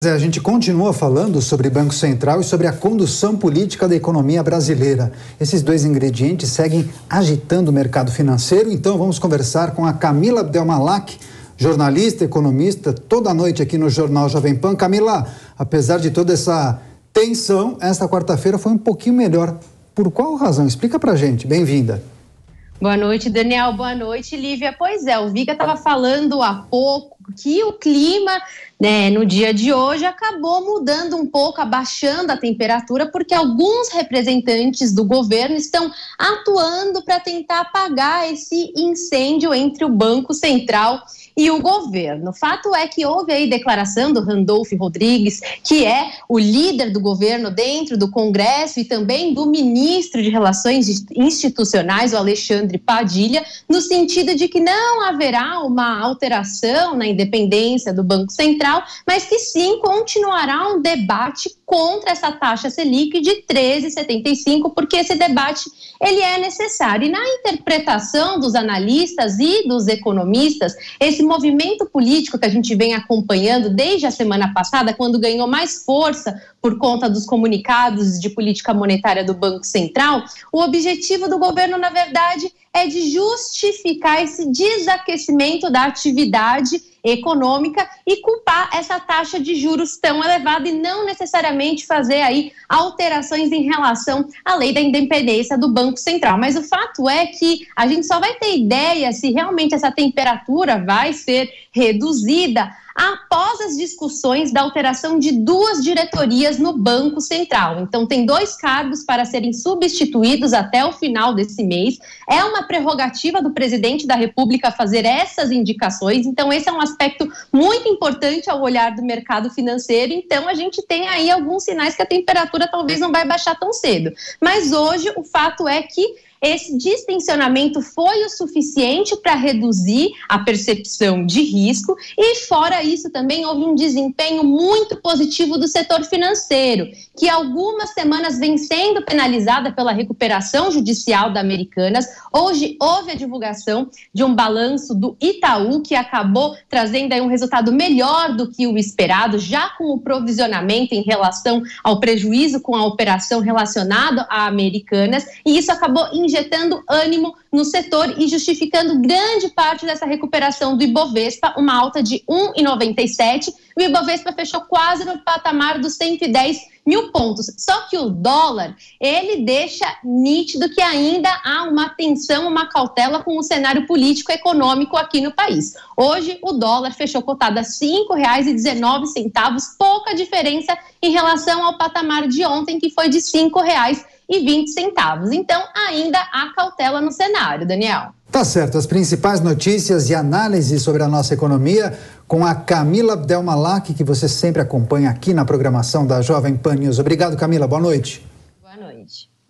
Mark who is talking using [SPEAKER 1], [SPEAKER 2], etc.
[SPEAKER 1] A gente continua falando sobre Banco Central e sobre a condução política da economia brasileira. Esses dois ingredientes seguem agitando o mercado financeiro, então vamos conversar com a Camila Abdelmalak, jornalista, economista, toda noite aqui no Jornal Jovem Pan. Camila, apesar de toda essa tensão, esta quarta-feira foi um pouquinho melhor. Por qual razão? Explica pra gente. Bem-vinda.
[SPEAKER 2] Boa noite, Daniel. Boa noite, Lívia. Pois é, o Vika estava falando há pouco que o clima, no dia de hoje acabou mudando um pouco, abaixando a temperatura, porque alguns representantes do governo estão atuando para tentar apagar esse incêndio entre o Banco Central e o governo. O fato é que houve aí declaração do Randolph Rodrigues, que é o líder do governo dentro do Congresso, e também do ministro de Relações Institucionais, o Alexandre Padilha, no sentido de que não haverá uma alteração na independência do Banco Central, mas que sim continuará um debate contra essa taxa Selic de 13,75, porque esse debate ele é necessário. E na interpretação dos analistas e dos economistas, esse movimento político que a gente vem acompanhando desde a semana passada, quando ganhou mais força por conta dos comunicados de política monetária do Banco Central, o objetivo do governo, na verdade, é de justificar esse desaquecimento da atividade econômica e culpar essa taxa de juros tão elevada e não necessariamente fazer aí alterações em relação à lei da independência do Banco Central. Mas o fato é que a gente só vai ter ideia se realmente essa temperatura vai ser reduzida após as discussões da alteração de duas diretorias no Banco Central. Então, tem 2 cargos para serem substituídos até o final desse mês. É uma prerrogativa do presidente da República fazer essas indicações. Então, esse é um aspecto muito importante ao olhar do mercado financeiro. Então, a gente tem aí alguns sinais que a temperatura talvez não vai baixar tão cedo. Mas hoje, o fato é que esse distensionamento foi o suficiente para reduzir a percepção de risco e, fora isso, também houve um desempenho muito positivo do setor financeiro, que algumas semanas vem sendo penalizada pela recuperação judicial da Americanas. Hoje houve a divulgação de um balanço do Itaú, que acabou trazendo aí um resultado melhor do que o esperado, já com o provisionamento em relação ao prejuízo com a operação relacionada à Americanas, e isso acabou injetando ânimo no setor e justificando grande parte dessa recuperação do Ibovespa, uma alta de 1,97. O Ibovespa fechou quase no patamar dos 110 mil pontos. Só que o dólar, ele deixa nítido que ainda há uma tensão, uma cautela com o cenário político e econômico aqui no país. Hoje, o dólar fechou cotado a R$ 5,19, pouca diferença em relação ao patamar de ontem, que foi de R$ 5,20. Então, ainda há cautela no cenário, Daniel.
[SPEAKER 1] Tá certo, as principais notícias e análises sobre a nossa economia com a Camila Abdelmalak, que você sempre acompanha aqui na programação da Jovem Pan News. Obrigado, Camila. Boa noite.